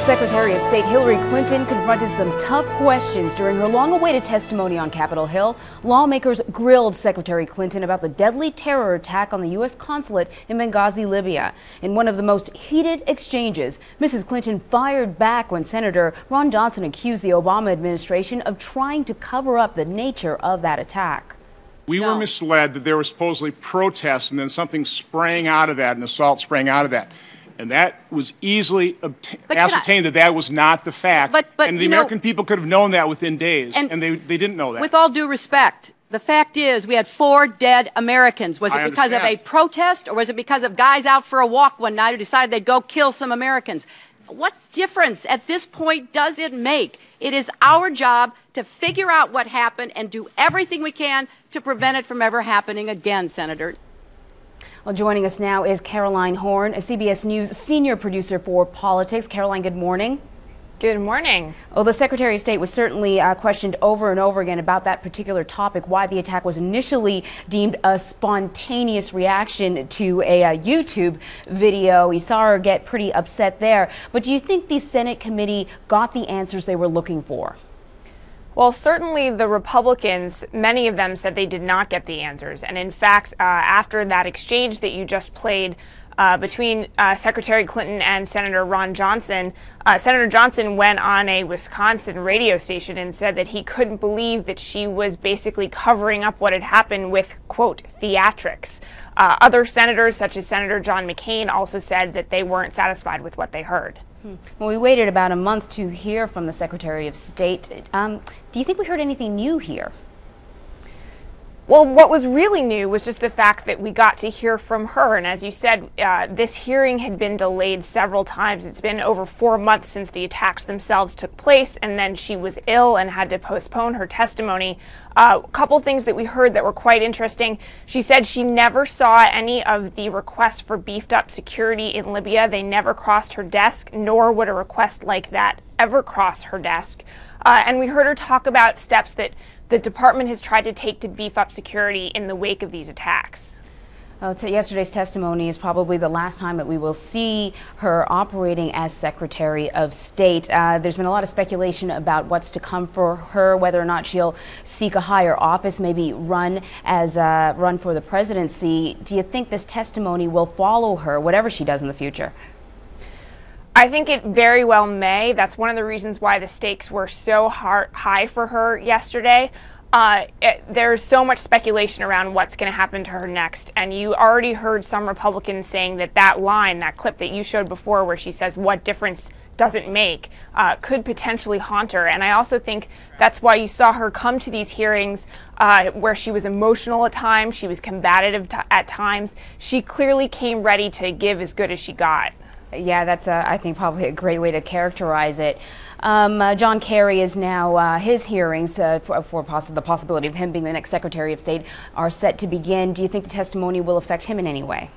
Secretary of State Hillary Clinton confronted some tough questions during her long-awaited testimony on Capitol Hill. Lawmakers grilled Secretary Clinton about the deadly terror attack on the U.S. consulate in Benghazi, Libya. In one of the most heated exchanges, Mrs. Clinton fired back when Senator Ron Johnson accused the Obama administration of trying to cover up the nature of that attack. We were misled that there was supposedly protests and then something sprang out of that, an assault sprang out of that. And that was easily ascertained that was not the fact. And the American people could have known that within days, and they didn't know that. With all due respect, the fact is we had 4 dead Americans. Was it because of a protest, or was it because of guys out for a walk one night who decided they'd go kill some Americans? What difference at this point does it make? It is our job to figure out what happened and do everything we can to prevent it from ever happening again, Senator. Well, joining us now is Caroline Horn, a CBS News Senior Producer for Politics. Caroline, good morning. Good morning. Well, the Secretary of State was certainly questioned over and over again about that particular topic, why the attack was initially deemed a spontaneous reaction to a YouTube video. We saw her get pretty upset there. But do you think the Senate committee got the answers they were looking for? Well, certainly the Republicans, many of them said they did not get the answers. And in fact, after that exchange that you just played between Secretary Clinton and Senator Ron Johnson, Senator Johnson went on a Wisconsin radio station and said that he couldn't believe that she was basically covering up what had happened with, quote, theatrics. Other senators, such as Senator John McCain, also said that they weren't satisfied with what they heard. Well, we waited about a month to hear from the Secretary of State. Do you think we heard anything new here? Well, what was really new was just the fact that we got to hear from her. And as you said, this hearing had been delayed several times. It's been over 4 months since the attacks themselves took place, and then she was ill and had to postpone her testimony. A couple things that we heard that were quite interesting. She said she never saw any of the requests for beefed up security in Libya. They never crossed her desk, nor would a request like that ever cross her desk. And we heard her talk about steps that the department has tried to take to beef up security in the wake of these attacks. Yesterday's testimony is probably the last time that we will see her operating as Secretary of State. There's been a lot of speculation about what's to come for her, whether or not she'll seek a higher office, maybe run for the presidency. Do you think this testimony will follow her, whatever she does in the future? I think it very well may. That's one of the reasons why the stakes were so high for her yesterday. There's so much speculation around what's going to happen to her next. And you already heard some Republicans saying that line, that clip that you showed before where she says, "What difference does it make?" Could potentially haunt her. And I also think that's why you saw her come to these hearings where she was emotional at times, she was combative at times. She clearly came ready to give as good as she got. Yeah, that's, I think, probably a great way to characterize it. John Kerry is now, his hearings for the possibility of him being the next Secretary of State are set to begin. Do you think the testimony will affect him in any way?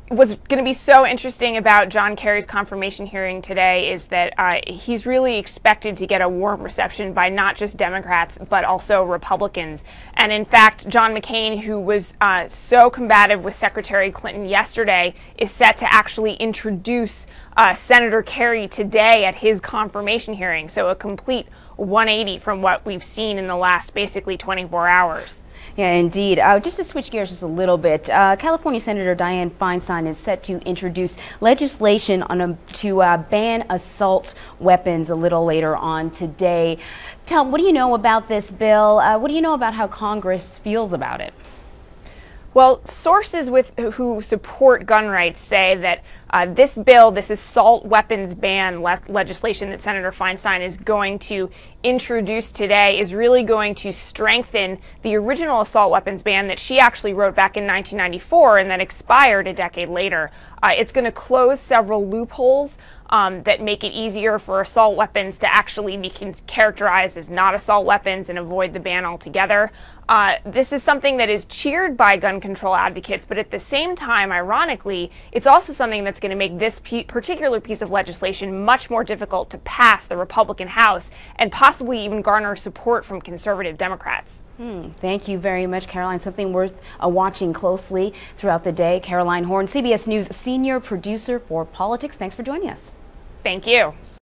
What's going to be so interesting about John Kerry's confirmation hearing today is that he's really expected to get a warm reception by not just Democrats, but also Republicans. And in fact, John McCain, who was so combative with Secretary Clinton yesterday, is set to actually introduce Senator Kerry today at his confirmation hearing. So a complete 180 from what we've seen in the last basically 24 hours. Yeah, indeed. Just to switch gears just a little bit, California Senator Dianne Feinstein is set to introduce legislation to ban assault weapons a little later on today. What do you know about this bill? What do you know about how Congress feels about it? Well, sources who support gun rights say that this bill, this assault weapons ban legislation that Senator Feinstein is going to introduce today, is really going to strengthen the original assault weapons ban that she actually wrote back in 1994 and that expired a decade later. It's going to close several loopholes that make it easier for assault weapons to actually be characterized as not assault weapons and avoid the ban altogether. This is something that is cheered by gun control advocates, but at the same time, ironically, it's also something that's going to make this particular piece of legislation much more difficult to pass the Republican House and possibly even garner support from conservative Democrats. Thank you very much, Caroline. Something worth watching closely throughout the day. Caroline Horn, CBS News Senior Producer for Politics. Thanks for joining us. Thank you.